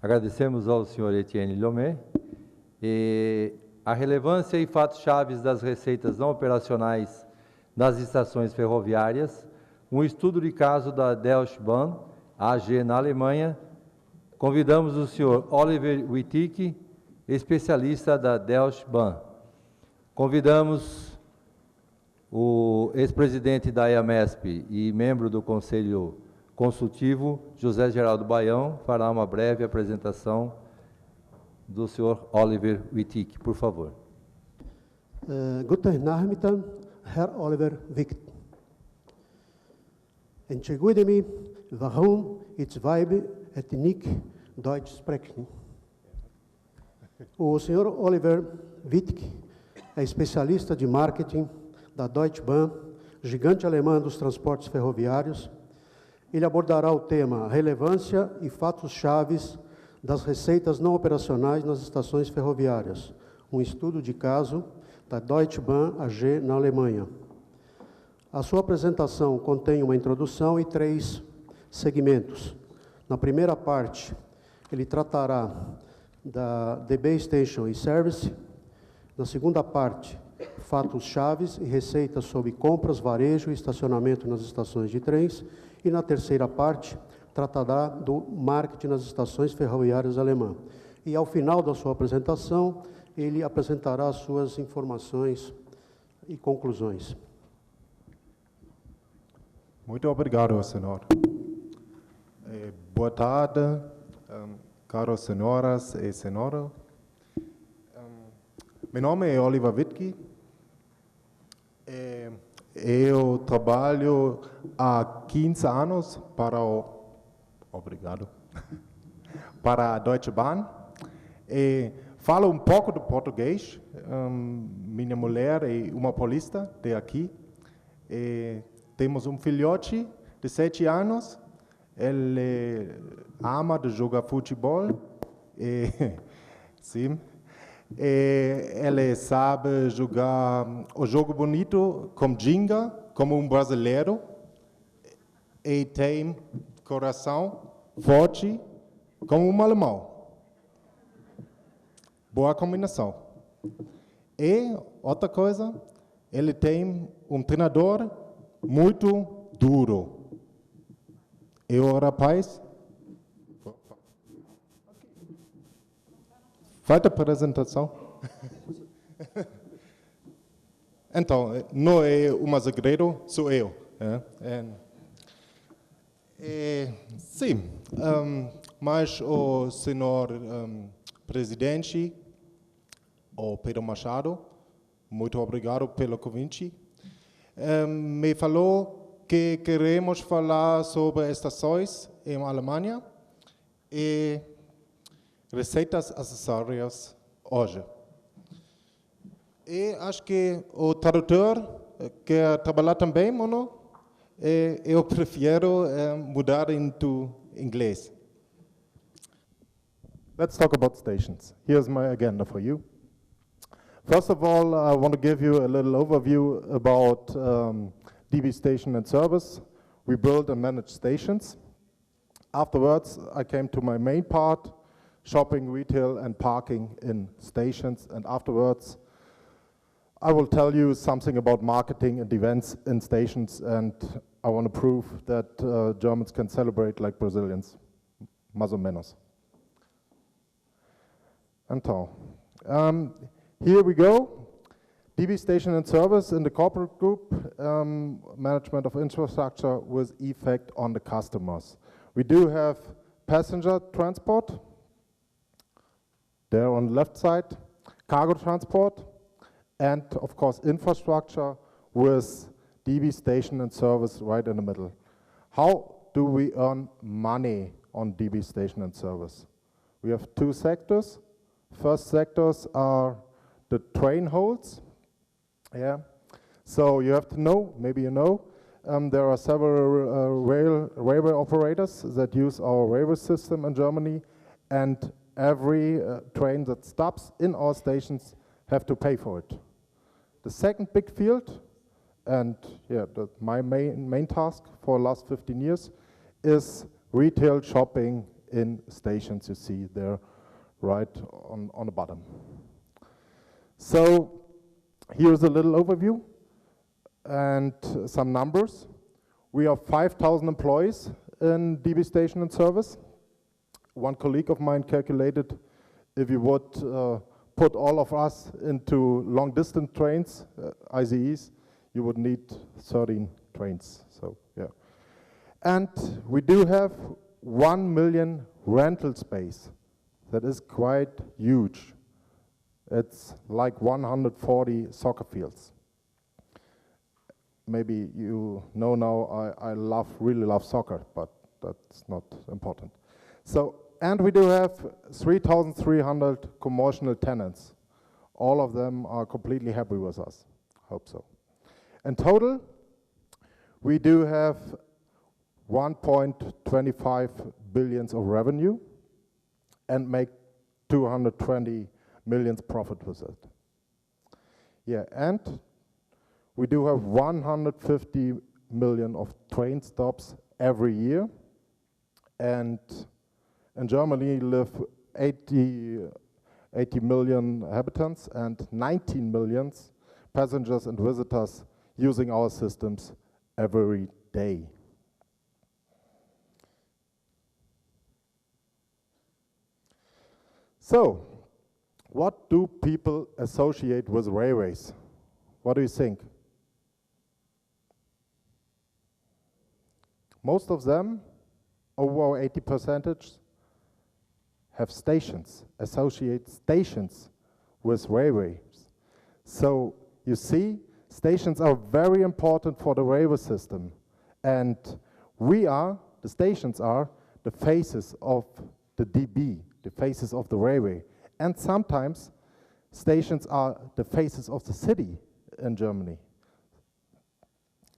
Agradecemos ao senhor Etienne Lomé. A relevância e fatos-chaves das receitas não operacionais nas estações ferroviárias, um estudo de caso da Deutsche Bahn AG na Alemanha. Convidamos o senhor Oliver Wittik, especialista da Deutsche Bahn. Convidamos o ex-presidente da EAMESP e membro do Conselho Consultivo, José Geraldo Baião, fará uma breve apresentação do senhor Oliver Wittik, por favor. Guten Nachmittag, Herr Oliver Wittik. Entschuldige, warum ich weibe et nicht Deutsch sprechen. O senhor Oliver Wittik é especialista de marketing da Deutsche Bahn, gigante alemã dos transportes ferroviários. Ele abordará o tema Relevância e fatos-chaves das receitas não operacionais nas estações ferroviárias, um estudo de caso da Deutsche Bahn AG na Alemanha. A sua apresentação contém uma introdução e 3 segmentos. Na primeira parte, ele tratará da DB Station e Service. Na segunda parte, fatos-chaves e receitas sobre compras, varejo e estacionamento nas estações de trens. E na terceira parte, tratará do marketing nas estações ferroviárias alemãs. E ao final da sua apresentação, ele apresentará as suas informações e conclusões. Muito obrigado, senhor. Boa tarde, caros senhoras e senhores. Meu nome é Oliver Wittik. Eu trabalho há 15 anos para a Deutsche Bahn. Falo pouco de português. Minha mulher é uma paulista de aqui. Temos filhote de 7 anos. Ele ama de jogar futebol. Sim. Ele sabe jogar o jogo bonito com ginga, como brasileiro. E tem coração forte, como alemão. Boa combinação. E outra coisa, ele tem treinador muito duro. E o rapaz... Falta apresentação? Então, não é segredo, sou eu. Sim, mas o senhor presidente, o Pedro Machado, muito obrigado pelo convite, me falou que queremos falar sobre estações em Alemanha e receitas acessórias hoje. E acho que o tradutor quer trabalhar também, mano. Eu prefiro mudar into inglês. Let's talk about stations. Here's my agenda for you. First of all, I want to give you a little overview about DB Station and Service. We build and manage stations. Afterwards, I came to my main part, shopping, retail, and parking in stations. And afterwards, I will tell you something about marketing and events in stations, and I want to prove that Germans can celebrate like Brazilians, más o menos. Então, here we go. DB Station and Service in the corporate group, management of infrastructure with effect on the customers. We do have passenger transport, there on the left side, cargo transport, and of course infrastructure with DB Station and Service right in the middle. How do we earn money on DB Station and Service? We have 2 sectors. First sectors are the train holds. Yeah. So you have to know, maybe you know, there are several railway operators that use our railway system in Germany, and every train that stops in our stations have to pay for it. The second big field, and yeah, my main task for the last 15 years, is retail shopping in stations you see there right on the bottom. So here's a little overview and some numbers. We have 5,000 employees in DB Station and Service. One colleague of mine calculated if you would put all of us into long-distance trains, ICEs, you would need 13 trains. So yeah, and we do have 1 million rental space. That is quite huge. It's like 140 soccer fields. Maybe you know now I really love soccer, but that's not important. So, and we do have 3,300 commercial tenants. All of them are completely happy with us. Hope so. In total, we do have 1.25 billion of revenue and make 220 million profit with it. Yeah, and we do have 150 million of train stops every year, and in Germany live 80 million inhabitants and 19 million passengers and visitors using our systems every day. So, what do people associate with railways? What do you think? Most of them, over 80%, have stations, associate stations with railways. So you see, stations are very important for the railway system. And the stations are the faces of the DB, the faces of the railway. And sometimes stations are the faces of the city in Germany.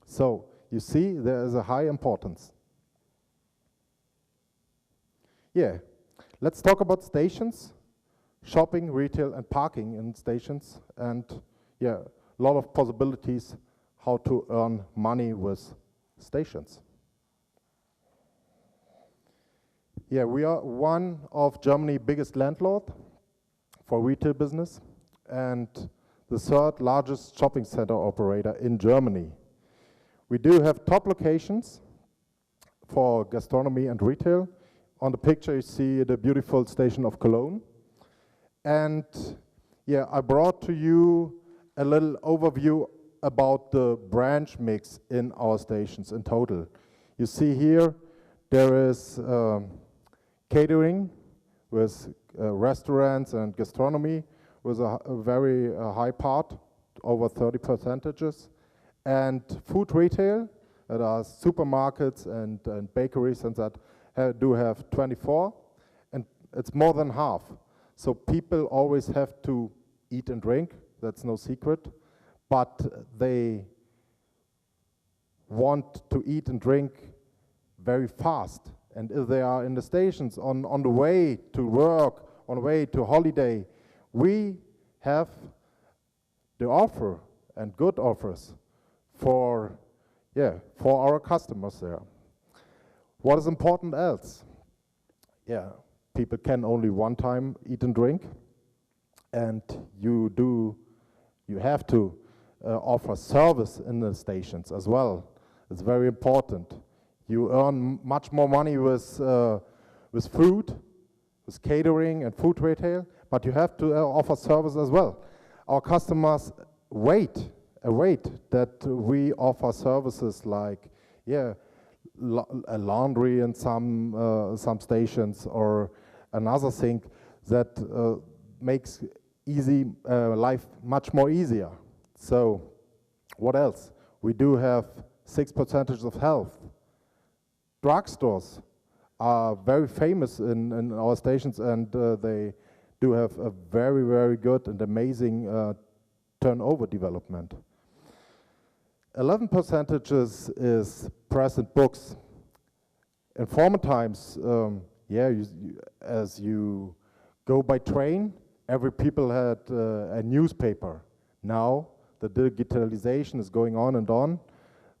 So you see, there is a high importance. Yeah, let's talk about stations, shopping, retail, and parking in stations. And yeah, a lot of possibilities how to earn money with stations. Yeah, we are one of Germany's biggest landlord for retail business and the third largest shopping center operator in Germany. We do have top locations for gastronomy and retail. On the picture you see the beautiful station of Cologne. And yeah, I brought to you a little overview about the branch mix in our stations in total. You see here there is catering with restaurants and gastronomy with a very high part, over 30%, and food retail, that are supermarkets and bakeries and that do have 24, and it's more than half. So people always have to eat and drink, that's no secret, but they want to eat and drink very fast. And if they are in the stations on the way to work, on the way to holiday, we have the offer and good offers for our customers there. What is important else? Yeah, people can only one time eat and drink, and you have to offer service in the stations as well. It's very important. You earn much more money with food, with catering and food retail, but you have to offer service as well. Our customers await that we offer services like, a laundry in some stations, or another thing that makes life much more easier. So, what else? We do have 6% of health. Drugstores are very famous in our stations, and they do have a very, very good and amazing turnover development. 11% is press and books. In former times, as you go by train, every people had a newspaper. Now the digitalization is going on and on.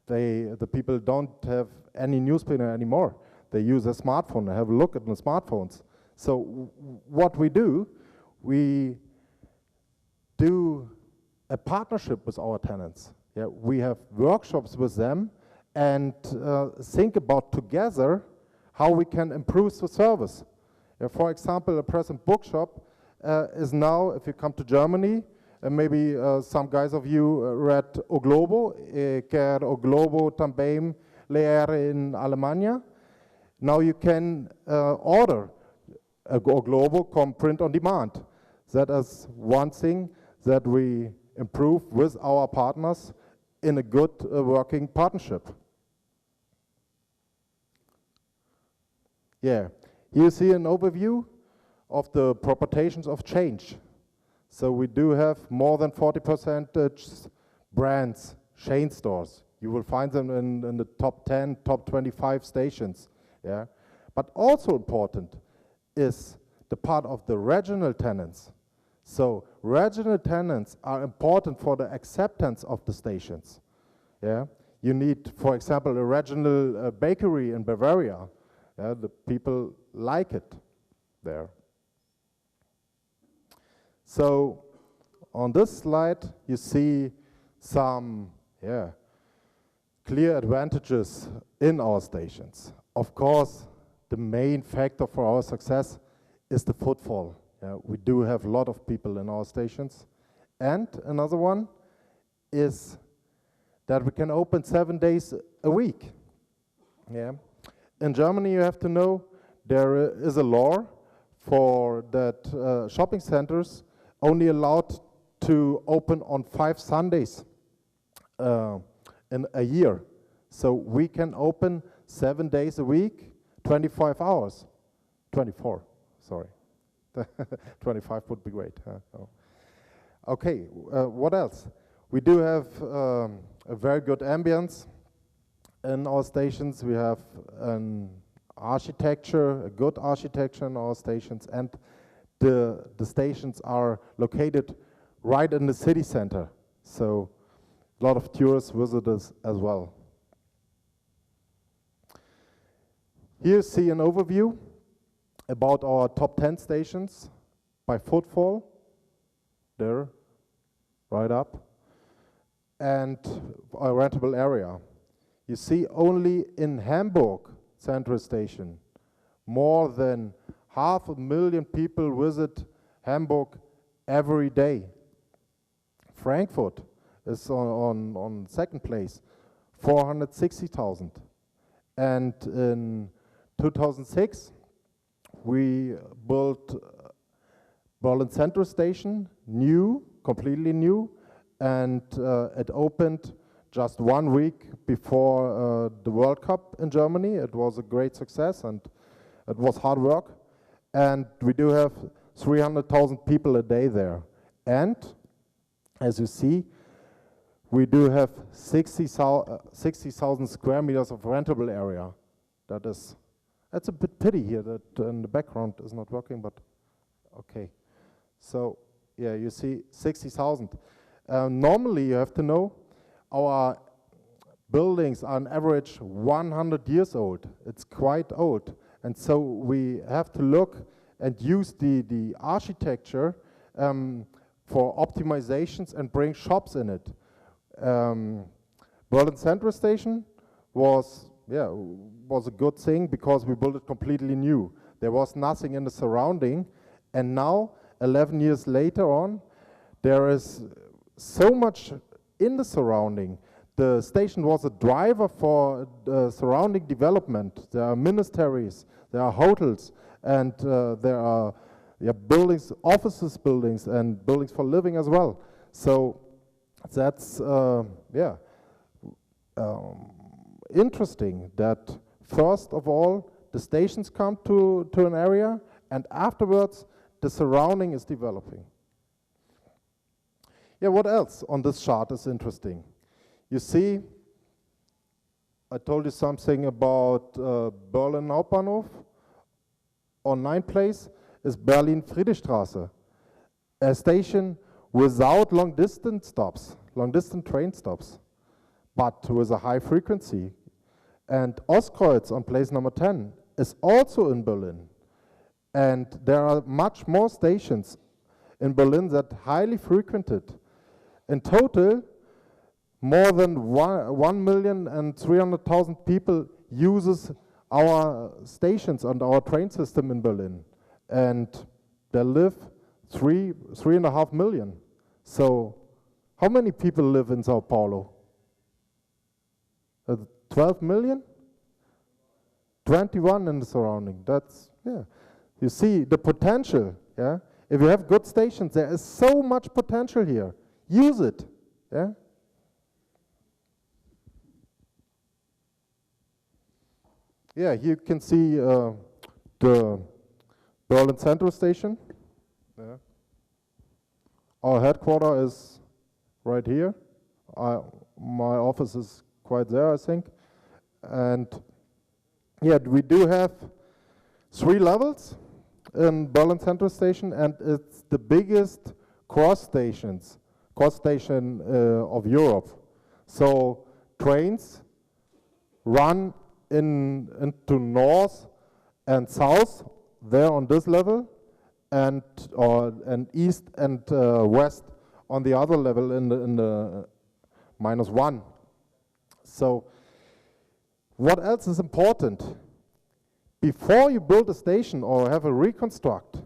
The people don't have any newspaper anymore. they use a smartphone and have a look at the smartphones. So what we do a partnership with our tenants. Yeah, we have workshops with them and think about together how we can improve the service. Yeah, for example, a present bookshop is now, if you come to Germany, maybe some guys of you read O Globo, quer O Globo também ler in Alemanha. Now you can order a O Globo come print on demand. That is one thing that we improve with our partners in a good working partnership. Yeah, here you see an overview of the propagations of change. So we do have more than 40% brands, chain stores. You will find them in the top 10, top 25 stations. Yeah, but also important is the part of the regional tenants. So regional tenants are important for the acceptance of the stations. Yeah, you need, for example, a regional bakery in Bavaria. Yeah, the people like it there. So on this slide, you see some clear advantages in our stations. Of course, the main factor for our success is the footfall. Yeah, we do have a lot of people in our stations. And another one is that we can open 7 days a week. Yeah. In Germany, you have to know there is a law for that shopping centers only allowed to open on 5 Sundays in a year. So we can open 7 days a week, 25 hours. 24, sorry. 25 would be great. Oh. Okay, what else? We do have a very good ambience in our stations. We have an architecture, a good architecture in our stations, and the stations are located right in the city center. So a lot of tourists visit us as well. Here you see an overview about our top 10 stations by footfall, there, right up, and our rentable area. You see only in Hamburg Central Station, more than 500,000 people visit Hamburg every day. Frankfurt is on second place, 460,000. And in 2006, we built Berlin Central Station, new, completely new, and it opened just 1 week before the World Cup in Germany. It was a great success and it was hard work. And we do have 300,000 people a day there. And as you see, we do have 60,000 square meters of rentable area. That's a bit pity here that in the background is not working, but okay. So yeah, you see 60,000. Normally you have to know our buildings are on average 100 years old. It's quite old. And so we have to look and use the architecture for optimizations and bring shops in it. Berlin Central Station was a good thing because we built it completely new. There was nothing in the surrounding, and now 11 years later on, there is so much in the surrounding. The station was a driver for the surrounding development. There are ministries, there are hotels, and there are buildings, offices buildings, and buildings for living as well. So that's interesting that first of all the stations come to an area, and afterwards the surrounding is developing. Yeah, what else on this chart is interesting? You see, I told you something about Berlin Hauptbahnhof. On 9th place is Berlin Friedrichstraße, a station without long-distance stops, long-distance train stops, but with a high frequency. And Ostkreuz on place number 10 is also in Berlin. And there are much more stations in Berlin that highly frequented. In total, more than 1,300,000 people uses our stations and our train system in Berlin. And there live 3.5 million. So how many people live in Sao Paulo? 12 million? 21 in the surrounding. That's, yeah. You see the potential, yeah? If you have good stations, there is so much potential here. Use it, yeah? Yeah, you can see the Berlin Central Station. Yeah. Our headquarters is right here. My office is quite there, I think. And yeah, we do have 3 levels in Berlin Central Station, and it's the biggest cross station of Europe. So trains run into north and south there on this level, and east and west on the other level in the -1. So what else is important? Before you build a station or have a reconstruct,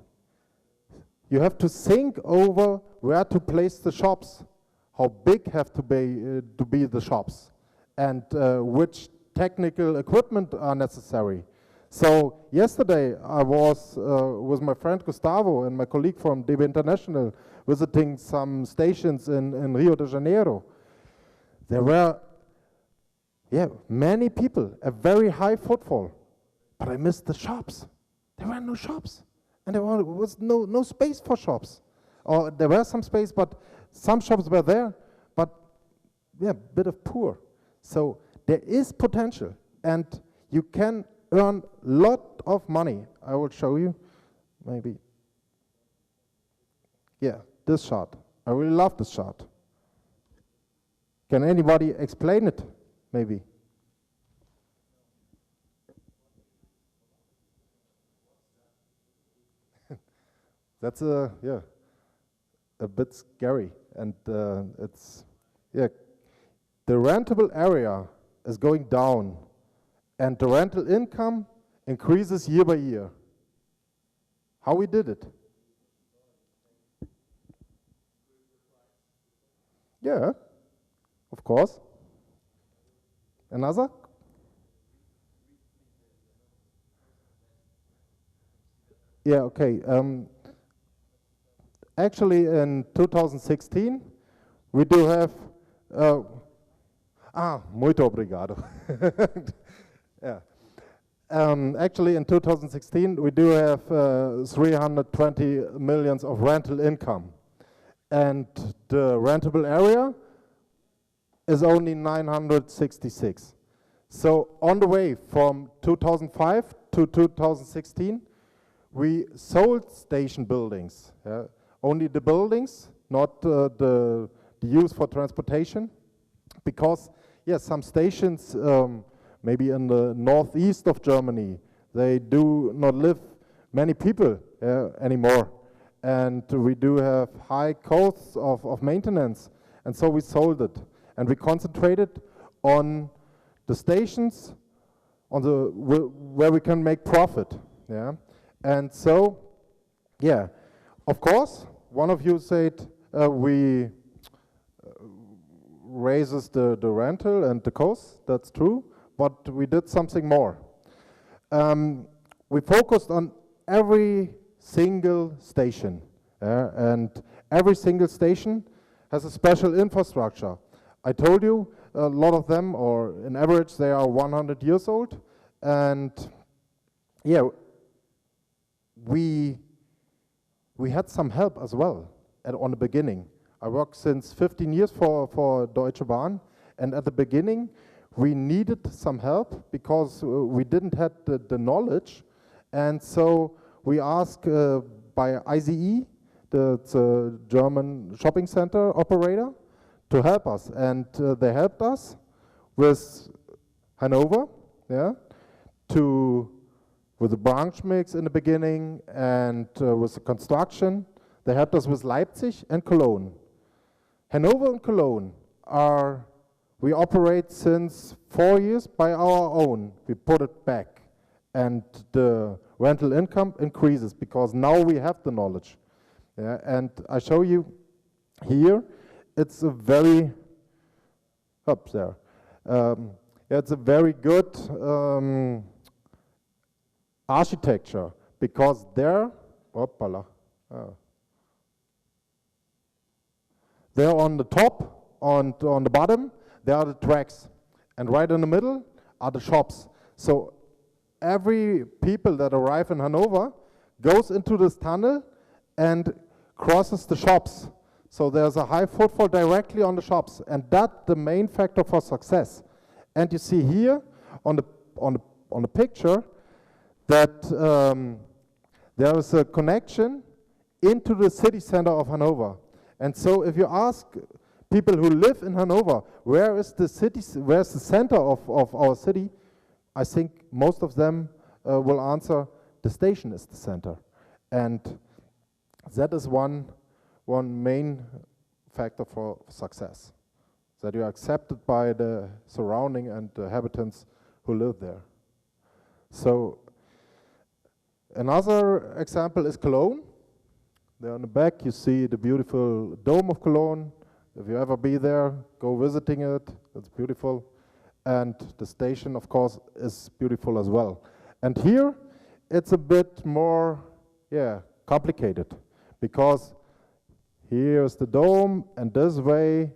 you have to think over where to place the shops, how big have to be the shops, and which technical equipment are necessary. So yesterday I was with my friend Gustavo and my colleague from DB International visiting some stations in Rio de Janeiro. There were many people, a very high footfall, but I missed the shops. There were no shops, and there was no space for shops. Or there were some space, but some shops were there, but yeah, a bit of poor. So there is potential, and you can earn a lot of money. I will show you, maybe. Yeah, this chart. I really love this chart. Can anybody explain it, maybe? That's a bit scary, and it's the rentable area is going down, and the rental income increases year by year. How we did it? Yeah, of course. Another? Yeah, okay. Actually, in 2016, we do have, muito obrigado. Yeah. Actually, in 2016, we do have 320 millions of rental income. And the rentable area is only 966. So on the way from 2005 to 2016, we sold station buildings. Only the buildings, not the use for transportation. Because, yes, some stations, maybe in the northeast of Germany, they do not live many people anymore. And we do have high costs of maintenance. And so we sold it. And we concentrated on the stations on where we can make profit. Yeah. And so, yeah, of course, one of you said we raises the rental and the cost. That's true. But we did something more. We focused on every single station, and every single station has a special infrastructure. I told you a lot of them, or in average, they are 100 years old, and yeah, we had some help as well on the beginning. I worked since 15 years for Deutsche Bahn, and at the beginning, we needed some help because we didn't have the knowledge, and so we asked by ICE, the German shopping center operator, to help us, and they helped us with Hanover, yeah, to with the branch mix in the beginning and with the construction. They helped us with Leipzig and Cologne. Hanover and Cologne we operate since 4 years by our own. We put it back, and the rental income increases because now we have the knowledge. Yeah, and I show you here, it's a very, it's a very good architecture, because there, there on the top, on the bottom, there are the tracks, and right in the middle are the shops. So every people that arrive in Hanover goes into this tunnel and crosses the shops. So there's a high footfall directly on the shops, and that's the main factor for success. And you see here on the picture that there is a connection into the city center of Hanover. And so if you ask people who live in Hanover, where is the city, where's the center of our city, I think most of them will answer the station is the center. And that is one main factor for success, that you are accepted by the surrounding and the inhabitants who live there. So another example is Cologne. There on the back you see the beautiful dome of Cologne. If you ever be there, go visiting it, it's beautiful. And the station, of course, is beautiful as well. And here it's a bit more complicated, because here's the dome, and this way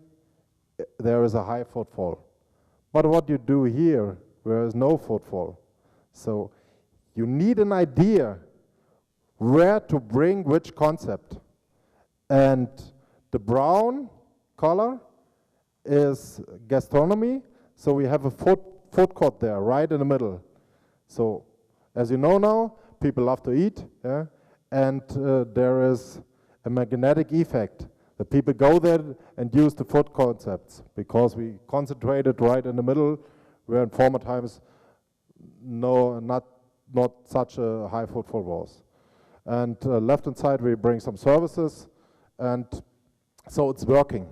there is a high footfall. But what you do here, there is no footfall. So you need an idea where to bring which concept. And the brown color is gastronomy, so we have a food court there, right in the middle. So as you know now, people love to eat, yeah? And there is a magnetic effect. The people go there and use the food concepts, because we concentrated right in the middle, where in former times not such a high footfall was. And left hand side we bring some services, and so it's working.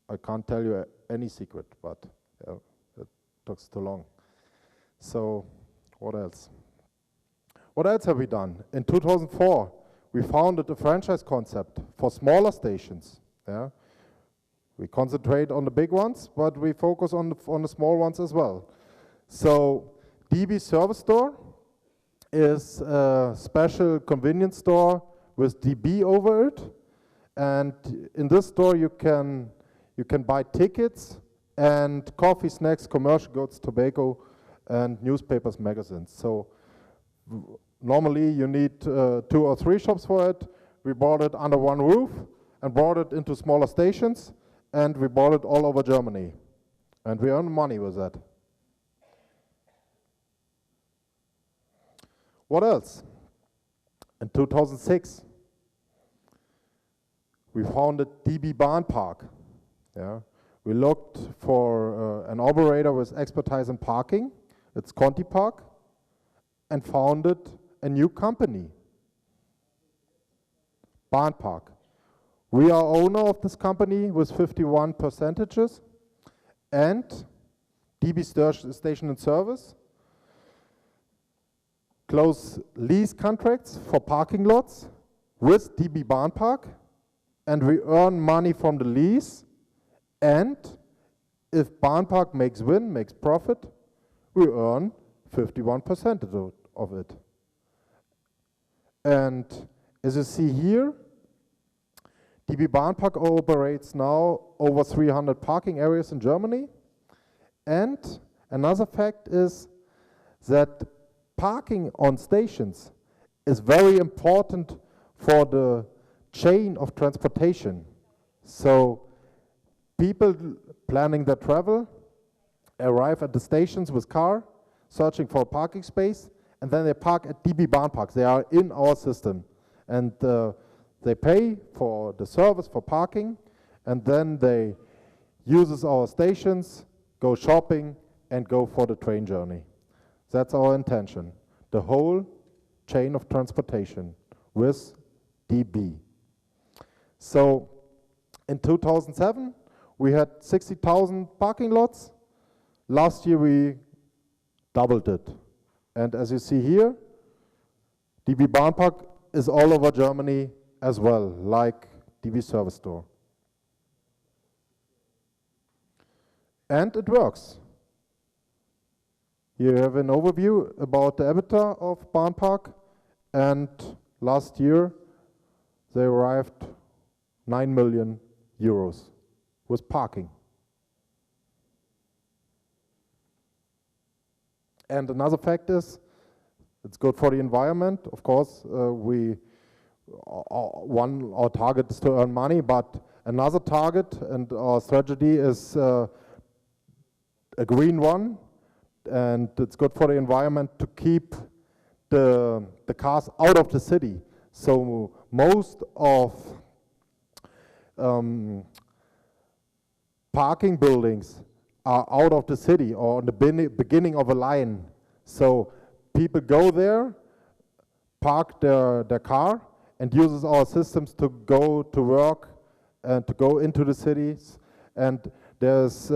I can't tell you any secret, but it took too long. So what else? What else have we done? In 2004, we founded a franchise concept for smaller stations. Yeah? We concentrate on the big ones, but we focus on the small ones as well. So DB Service Store is a special convenience store with DB over it. And in this store you can buy tickets and coffee, snacks, commercial goods, tobacco, and newspapers, magazines. So normally you need 2 or 3 shops for it. We bought it under one roof and brought it into smaller stations, and we bought it all over Germany. And we earn money with that. What else? In 2006, we founded DB Bahn Park. Yeah. We looked for an operator with expertise in parking. It's Conti Park, and founded a new company, Bahn Park. We are owner of this company with 51%, and DB Station and Service close lease contracts for parking lots with DB Bahn Park, and we earn money from the lease, and if Bahn Park makes profit, we earn 51% of it. And as you see here, DB Bahn Park operates now over 300 parking areas in Germany. And another fact is that parking on stations is very important for the chain of transportation. So people planning their travel arrive at the stations with car, searching for a parking space, and then they park at DB Bahn Parks. They are in our system, and they pay for the service for parking, and then they use our stations, go shopping, and go for the train journey. That's our intention. the whole chain of transportation with DB. So in 2007, we had 60,000 parking lots. Last year, we doubled it. And as you see here, DB Bahnpark is all over Germany as well, like DB Service Store. And it works. Here you have an overview about the EBITDA of Bahnpark, and last year they arrived 9 million euros with parking. And another fact is, it's good for the environment. Of course, our target is to earn money, but another target and our strategy is a green one. And it's good for the environment to keep the cars out of the city. So most of parking buildings are out of the city or on the beginning of a line. So people go there, park their car, and uses our systems to go to work and to go into the cities. And there's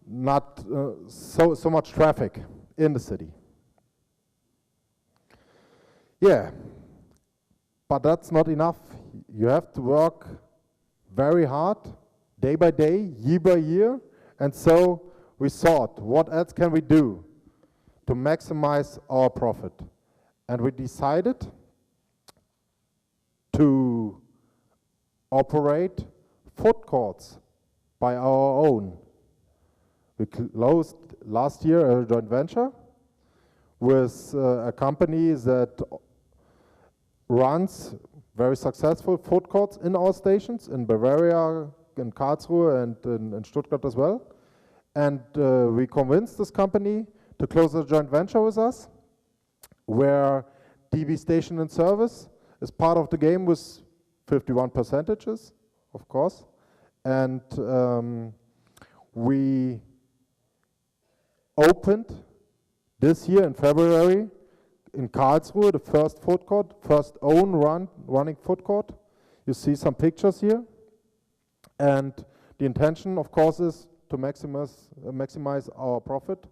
not so much traffic in the city. Yeah, but that's not enough. You have to work very hard, day by day, year by year, and so we thought, what else can we do to maximize our profit? And we decided to operate food courts by our own. We closed last year a joint venture with a company that runs very successful food courts in our stations, in Bavaria, in Karlsruhe, and in Stuttgart as well. And we convinced this company to close a joint venture with us, where DB Station and Service is part of the game with 51%, of course. And we opened this year in February in Karlsruhe the first food court, first running food court. You see some pictures here. And the intention, of course, is to maximize our profit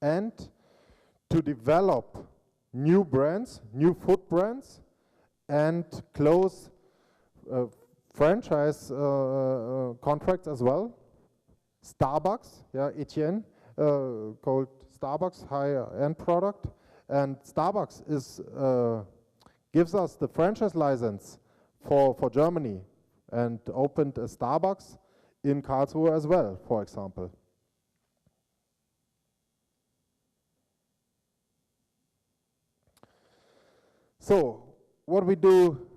and to develop new brands, new food brands, and close franchise contracts as well. Starbucks, yeah, Etienne, called Starbucks high-end product, and Starbucks gives us the franchise license for Germany, and opened a Starbucks in Karlsruhe as well, for example. So, what we do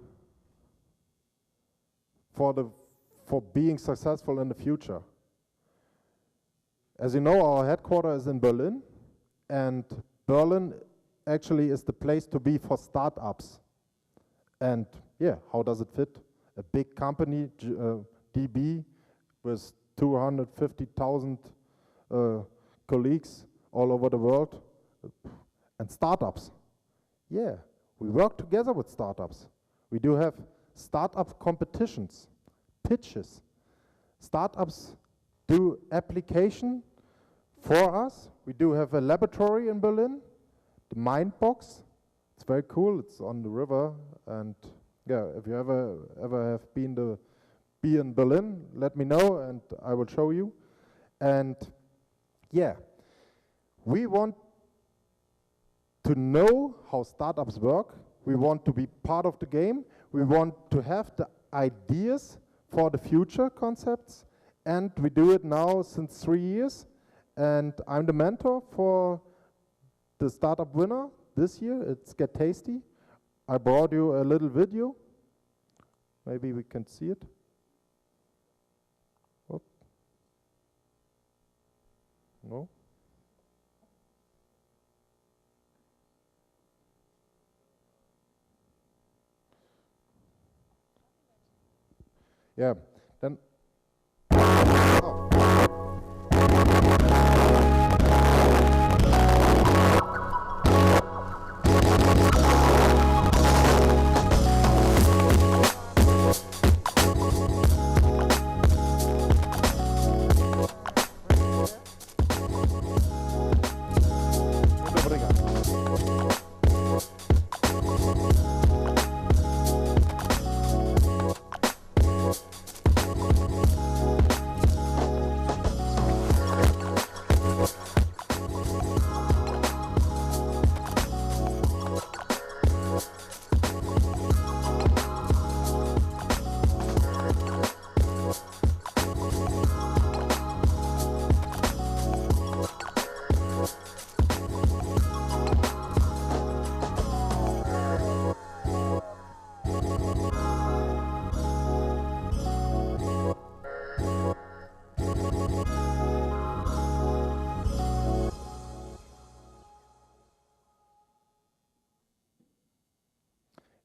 for being successful in the future? As you know, our headquarters is in Berlin, and Berlin actually is the place to be for startups. And yeah, how does it fit? A big company, DB, with 250,000 colleagues all over the world, and startups. Yeah, we work together with startups. We do have startup competitions, pitches. Startups do application for us. We do have a laboratory in Berlin, the Mindbox. It's very cool. It's on the river, and yeah, if you ever have been in Berlin, let me know and I will show you. And yeah, we want to know how startups work. We want to be part of the game. We want to have the ideas for the future concepts, and we do it now since 3 years. And I'm the mentor for the startup winner this year. It's Get Tasty. I brought you a little video. Maybe we can see it. What? No? Yeah, then.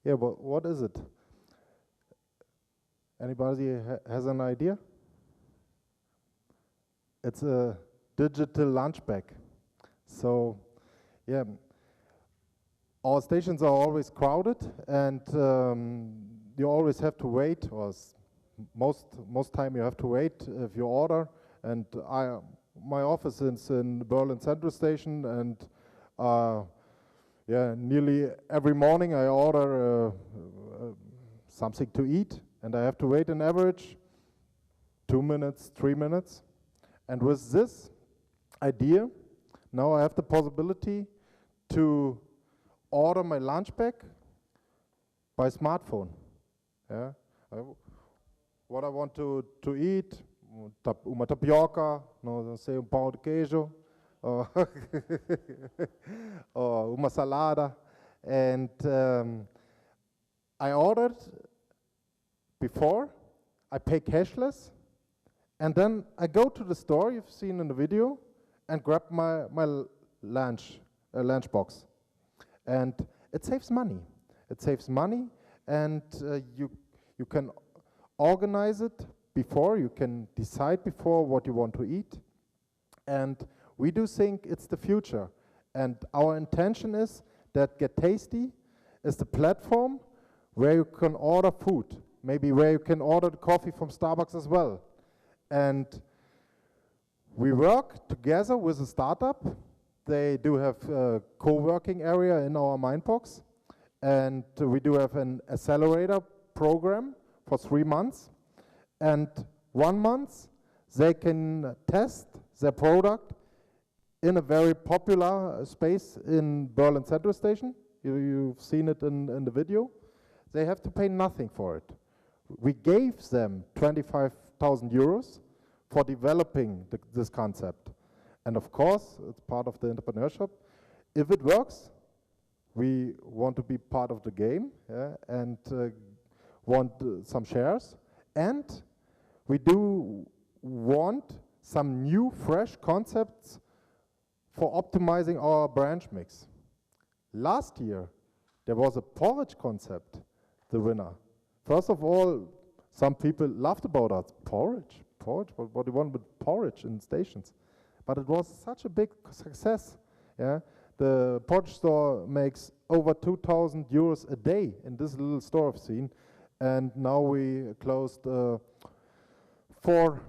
Yeah, but what is it? Anybody has an idea? It's a digital lunch bag. So, yeah, our stations are always crowded, and you always have to wait, or most time you have to wait if you order. And my office is in Berlin Central Station, and yeah, nearly every morning I order something to eat, and I have to wait on average 2 minutes, 3 minutes. And with this idea, now I have the possibility to order my lunch bag by smartphone. Yeah, what I want to eat, uma tapioca, não sei, pão de queijo, or uma salada, and I ordered before. I pay cashless, and then I go to the store you've seen in the video and grab my lunch box, and it saves money. It saves money, and you can organize it before. You can decide before what you want to eat, and we do think it's the future. And our intention is that Get Tasty is the platform where you can order food, maybe where you can order the coffee from Starbucks as well. And we work together with a startup. They do have a co-working area in our Mindbox, and we do have an accelerator program for 3 months. And 1 month, they can test their product in a very popular space in Berlin Central Station. You've seen it in the video. They have to pay nothing for it. We gave them 25,000 euros for developing this concept. And of course, it's part of the entrepreneurship. If it works, we want to be part of the game, yeah, and want some shares. And we do want some new, fresh concepts for optimizing our branch mix. Last year, there was a porridge concept, the winner. First of all, some people laughed about us. Porridge? What do you want with porridge in stations? But it was such a big success. Yeah, the porridge store makes over 2,000 euros a day in this little store I've seen, and now we closed four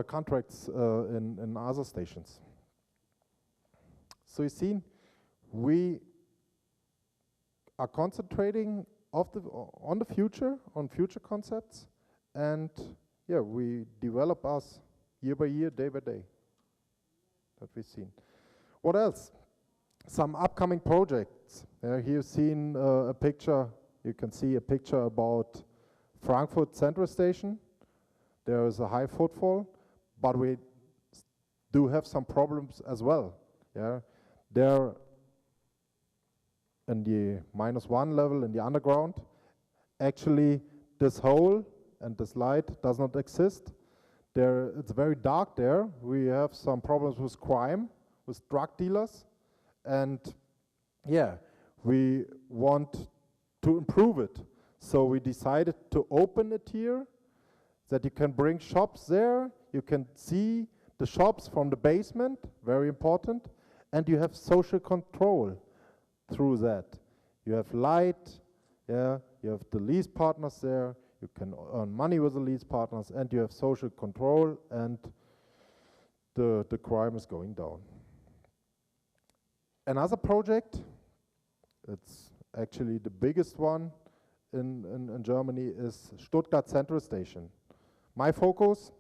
contracts in other stations. So you see, we are concentrating on the future, on future concepts, and yeah, we develop us year by year, day by day, that we've seen. What else? Some upcoming projects. Here you've seen a picture, you can see a picture about Frankfurt Central Station. There is a high footfall, but we do have some problems as well. Yeah, there in the -1 level in the underground, actually this hole and this light does not exist. There, it's very dark there. We have some problems with crime, with drug dealers, and yeah, we want to improve it. So we decided to open it here, that you can bring shops there, you can see the shops from the basement, very important, and you have social control through that. You have light, yeah, you have the lease partners there, you can earn money with the lease partners, and you have social control, and the crime is going down. Another project, it's actually the biggest one in Germany, is Stuttgart Central Station. My focus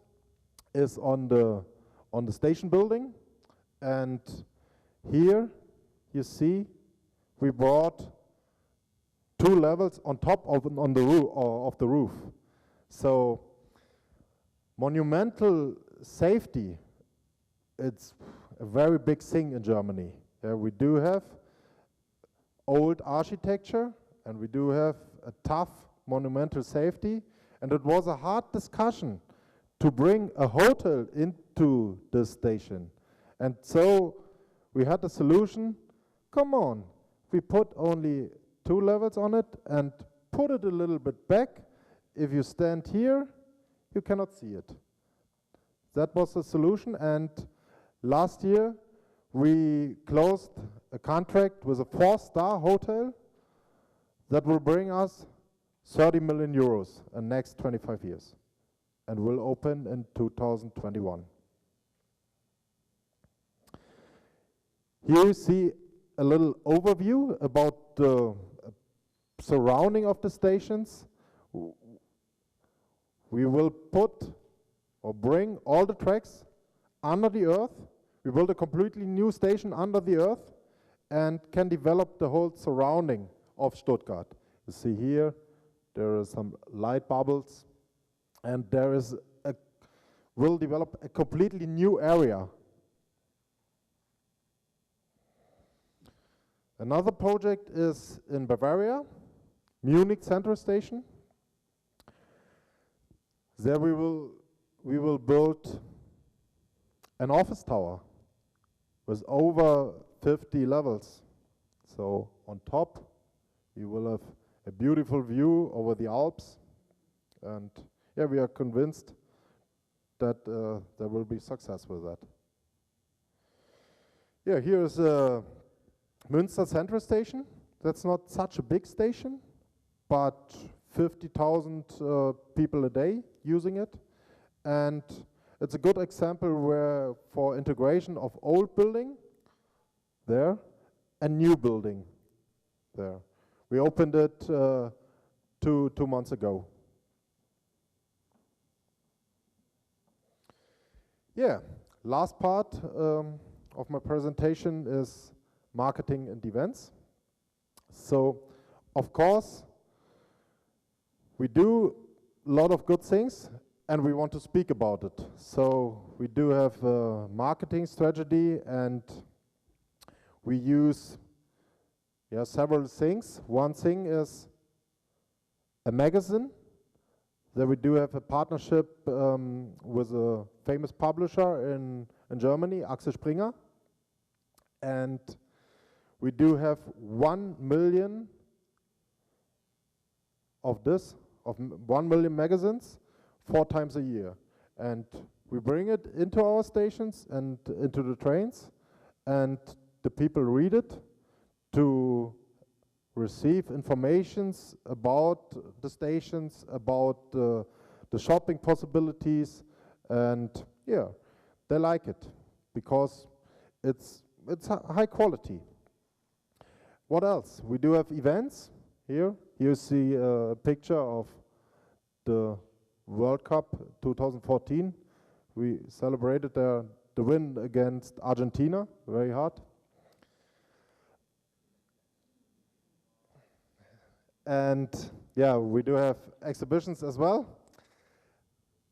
is on the station building, and here you see we brought 2 levels on top of the roof. So monumental safety, it's a very big thing in Germany. We do have old architecture, and we do have a tough monumental safety, and it was a hard discussion to bring a hotel into this station. And so we had a solution. Come on, we put only two levels on it and put it a little bit back. If you stand here, you cannot see it. That was the solution, and last year we closed a contract with a 4-star hotel that will bring us 30 million euros in the next 25 years and will open in 2021. Here you see a little overview about the surrounding of the stations. We will put or bring all the tracks under the earth. We build a completely new station under the earth and can develop the whole surrounding of Stuttgart. You see here, there are some light bubbles, and we'll develop a completely new area. Another project is in Bavaria, Munich Central Station. There we will build an office tower with over 50 levels. So on top, you will have a beautiful view over the Alps. And yeah, we are convinced that there will be success with that. Yeah, here is Münster Central Station. That's not such a big station, but 50,000 people a day using it. And it's a good example where for integration of old building there and new building there. We opened it two months ago. Yeah, last part of my presentation is marketing and events. So, of course, we do a lot of good things and we want to speak about it. So we do have a marketing strategy and we use several things. One thing is a magazine. There we do have a partnership with a famous publisher in Germany, Axel Springer. And we do have 1 million of 1 million magazines 4 times a year. And we bring it into our stations and into the trains, and the people read it to receive informations about the stations, about the shopping possibilities, and yeah, they like it because it's high quality. What else? We do have events here. Here you see a picture of the World Cup 2014. We celebrated the win against Argentina very hard. And yeah, we do have exhibitions as well.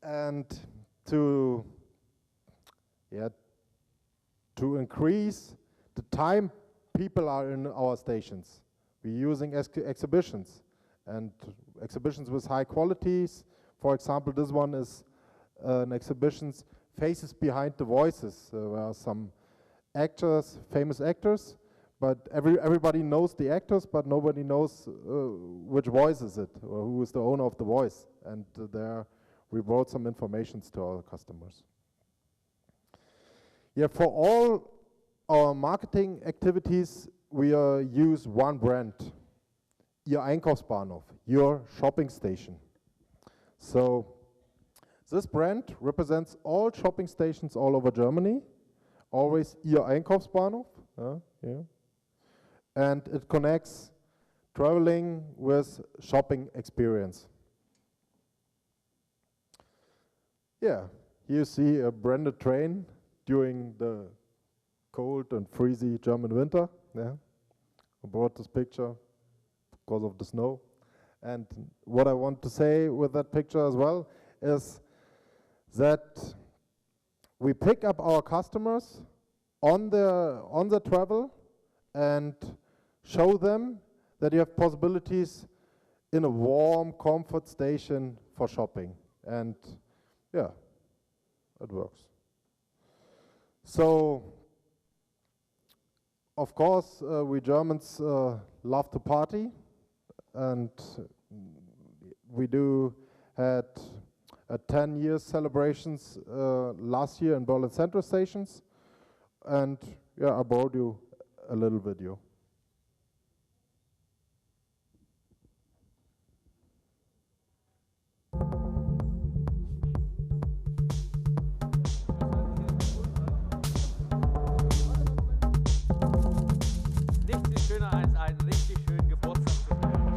And to increase the time people are in our stations, we're using exhibitions, and exhibitions with high qualities. For example, this one is an exhibition, Faces Behind the Voices. There are some actors, famous actors, but everybody knows the actors, but nobody knows which voice is it, or who is the owner of the voice. And there we brought some information to our customers. Yeah, for all our marketing activities, we use one brand, Ihr Einkaufsbahnhof, your shopping station. So this brand represents all shopping stations all over Germany, always Ihr Einkaufsbahnhof, yeah. And it connects traveling with shopping experience. Yeah, here you see a branded train during the cold and freezy German winter. Yeah, I brought this picture because of the snow. And what I want to say with that picture as well is that we pick up our customers on their travel and show them that you have possibilities in a warm comfort station for shopping. And yeah, it works. So Of course, we Germans love to party, and we had 10 years celebrations last year in Berlin Central stations, and yeah, I brought you a little video. Nichts ist schöner als einen richtig schönen Geburtstag zu feiern.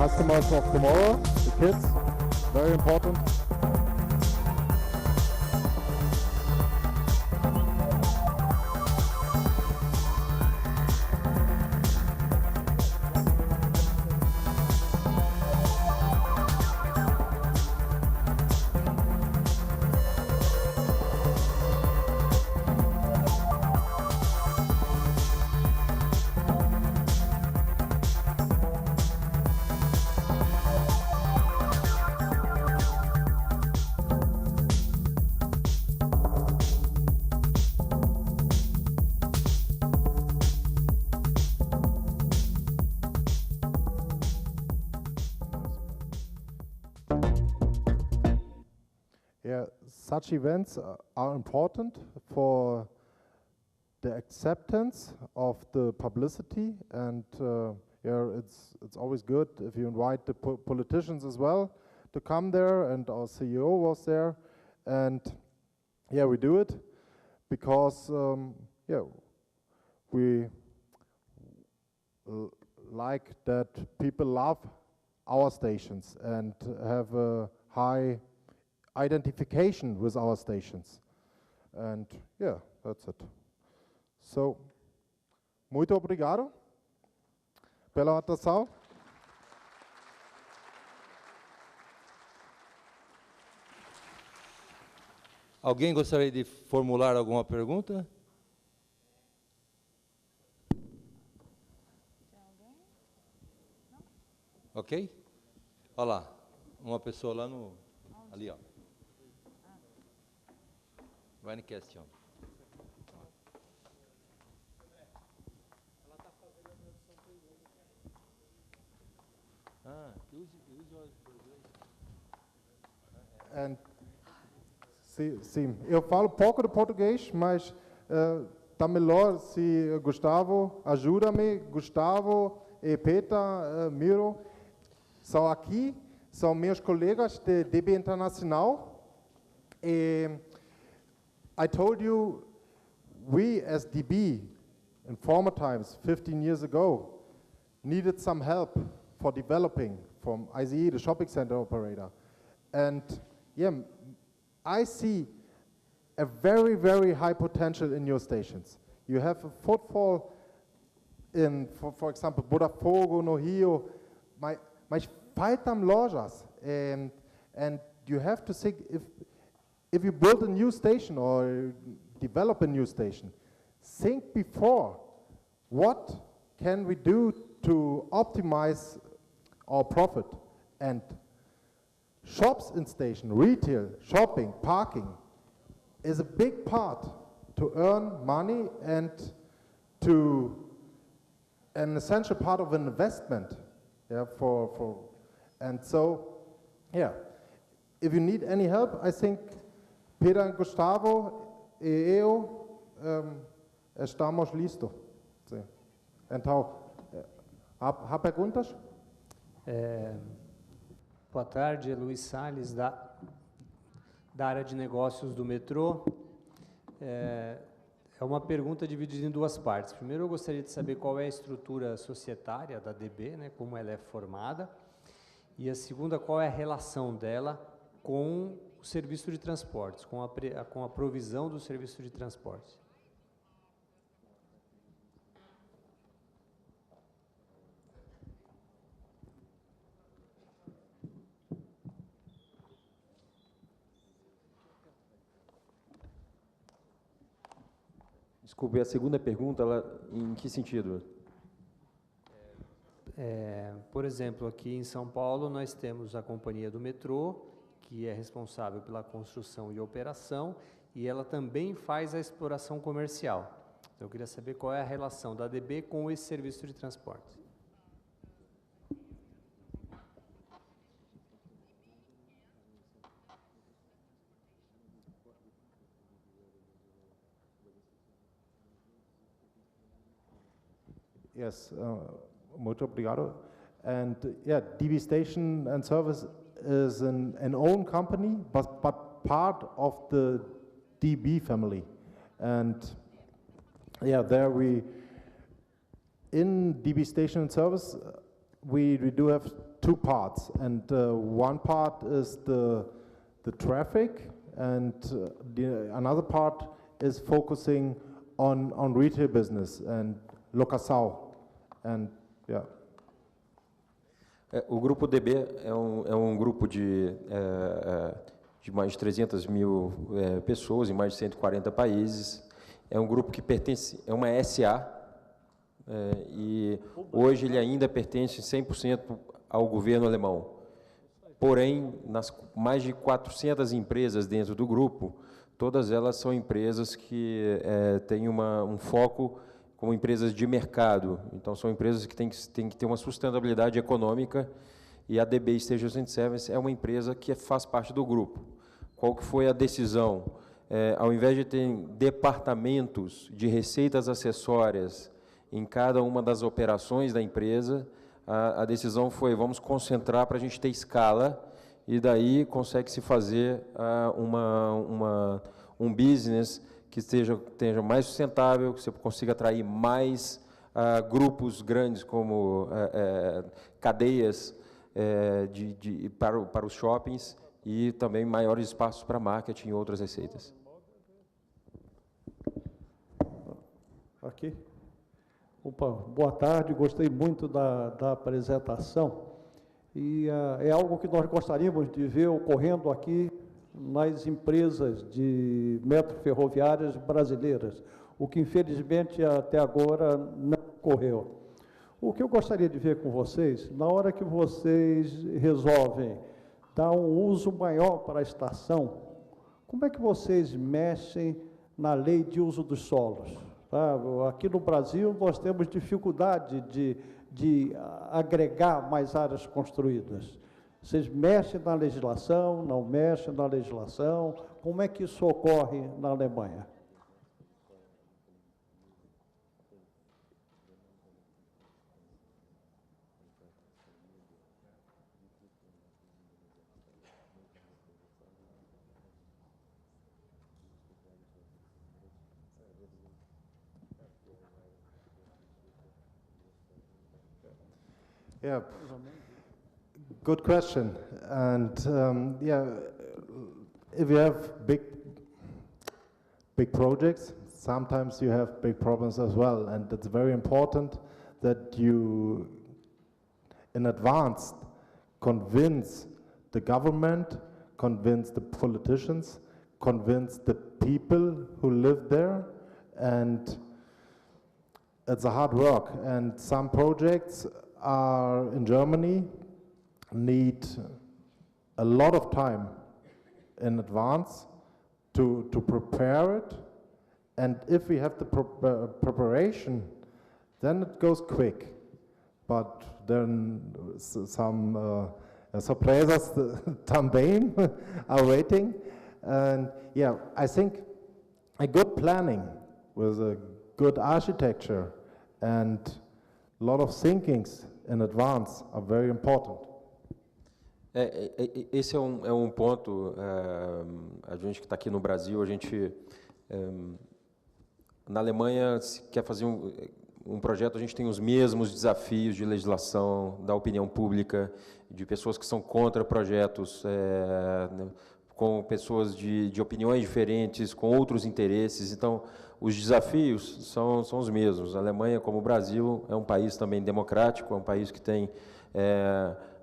Customers of tomorrow, the kids, very important. Yeah, such events are important for the acceptance of the publicity, and yeah, it's always good if you invite the politicians as well to come there, and our CEO was there, and yeah, we do it because yeah, we like that people love our stations and have a high identification with our stations. And yeah, that's it. So, muito obrigado pela atenção. Alguém gostaria de formular alguma pergunta? Ok? Olha lá, uma pessoa lá no... ali, ó. Vai no question. Ela está fazendo a tradução para o inglês. Ah, use o português. And sim, eu falo pouco de português, mas tá melhor se Gustavo ajuda-me, Gustavo e Peter, Miro, são aqui, são meus colegas de DB Internacional. I told you, we as DB, in former times, 15 years ago, needed some help for developing from ICE, the shopping center operator. And yeah, I see a very, very high potential in your stations. You have a footfall in, for example, Botafogo, no Rio, mas faltam lojas, and you have to think, if you build a new station or develop a new station, think before, what can we do to optimize our profit? And shops in station, retail, shopping, parking is a big part to earn money and to an essential part of an investment. Yeah, and so, yeah, if you need any help, I think Peter and Gustavo e eu estamos listos. Sí. Então, há perguntas? Boa tarde, Luiz Salles, da área de negócios do metrô. É uma pergunta dividida em duas partes. Primeiro, eu gostaria de saber qual é a estrutura societária da DB, né, como ela é formada. E a segunda, qual é a relação dela com o serviço de transportes, com a provisão do serviço de transporte. Desculpe, a segunda pergunta, em que sentido? Por exemplo, aqui em São Paulo, nós temos a Companhia do Metrô, que é responsável pela construção e operação, e ela também faz a exploração comercial. Então, eu queria saber qual é a relação da ADB com esse serviço de transporte. Yes, muito obrigado. And yeah, DB Station and Service is an own company, but part of the DB family. And yeah, there in DB Station and Service, we do have two parts. And one part is the traffic, and another part is focusing on retail business and locação. And yeah. O grupo DB é um grupo de mais de 300 mil pessoas em mais de 140 países. É um grupo que pertence, é uma SA, e hoje ele ainda pertence 100% ao governo alemão. Porém, nas mais de 400 empresas dentro do grupo, todas elas são empresas que têm um foco como empresas de mercado. Então, são empresas que têm que ter uma sustentabilidade econômica, e a DB Station and Service é uma empresa que faz parte do grupo. Qual que foi a decisão? Ao invés de ter departamentos de receitas acessórias em cada uma das operações da empresa, a decisão foi, vamos concentrar para a gente ter escala, e daí consegue-se fazer um business que esteja mais sustentável, que você consiga atrair mais grupos grandes, como cadeias para os shoppings, e também maiores espaços para marketing e outras receitas. Aqui. Opa, boa tarde, gostei muito da apresentação, e é algo que nós gostaríamos de ver ocorrendo aqui nas empresas de metroferroviárias brasileiras, o que infelizmente até agora não ocorreu. O que eu gostaria de ver com vocês, na hora que vocês resolvem dar um uso maior para a estação, como é que vocês mexem na lei de uso dos solos? Tá? Aqui no Brasil nós temos dificuldade de agregar mais áreas construídas. Vocês mexem na legislação, não mexem na legislação? Como é que isso ocorre na Alemanha? Yeah, good question. And yeah, if you have big projects, sometimes you have big problems as well, and it's very important that you, in advance, convince the government, convince the politicians, convince the people who live there, and it's a hard work. And some projects are in Germany need a lot of time in advance to prepare it, and if we have the preparation, then it goes quick. But then some surprises também are waiting, and yeah, I think a good planning with a good architecture and a lot of thinkings in advance are very important. Esse é um ponto, a gente que está aqui no Brasil, a gente, na Alemanha, se quer fazer um projeto, a gente tem os mesmos desafios de legislação, da opinião pública, de pessoas que são contra projetos, com pessoas de opiniões diferentes, com outros interesses. Então, os desafios são os mesmos. A Alemanha, como o Brasil, é um país também democrático, é um país que tem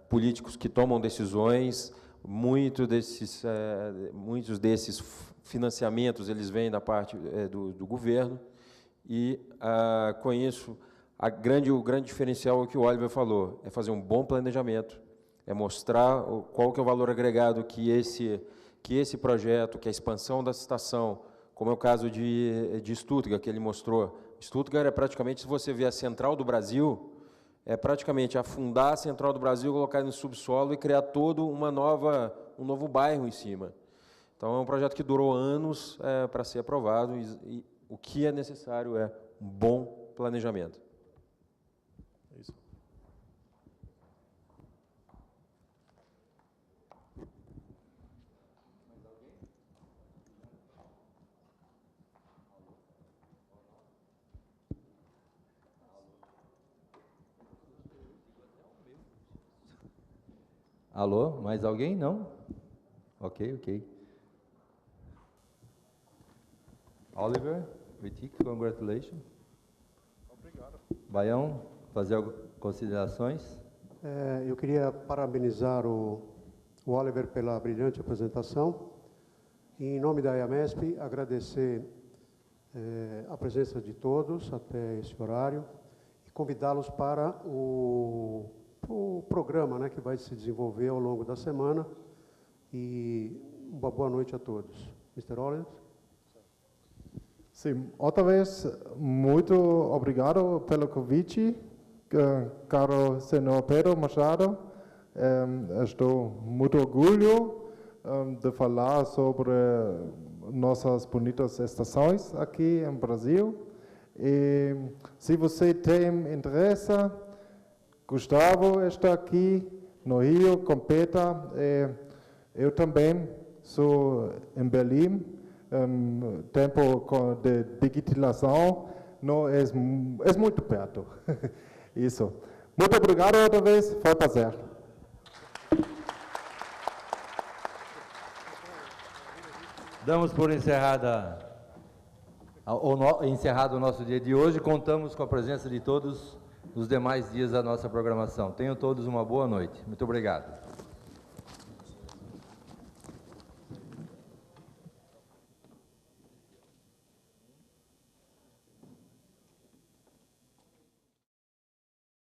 políticos que tomam decisões. Muitos desses financiamentos eles vêm da parte do governo. E, com isso, o grande diferencial é o que o Oliver falou, é fazer um bom planejamento, é mostrar qual que é o valor agregado que esse projeto, que a expansão da estação, como é o caso de Stuttgart, que ele mostrou. Stuttgart é praticamente, se você ver a central do Brasil, é praticamente afundar a central do Brasil, colocar no subsolo e criar todo um novo bairro em cima. Então, é um projeto que durou anos para ser aprovado e o que é necessário é um bom planejamento. É isso. Alô, mais alguém? Não? Ok. Oliver, Wittik, congratulations. Obrigado. Baião, fazer considerações? Eu queria parabenizar o Oliver pela brilhante apresentação. E, em nome da IAMESP, agradecer a presença de todos até esse horário e convidá-los para o programa, né, que vai se desenvolver ao longo da semana. E uma boa noite a todos. Mr. Oliver? Sim, outra vez, muito obrigado pelo convite, caro senhor Pedro Machado. Estou muito orgulhoso de falar sobre nossas bonitas estações aqui em Brasil. E se você tem interesse, Gustavo está aqui no Rio com Peter. Eu também sou em Berlim. Tempo de digitalização não é muito perto. Isso. Muito obrigado outra vez. Foi um prazer. Damos por encerrado o nosso dia de hoje. Contamos com a presença de todos nos demais dias da nossa programação. Tenham todos uma boa noite. Muito obrigado.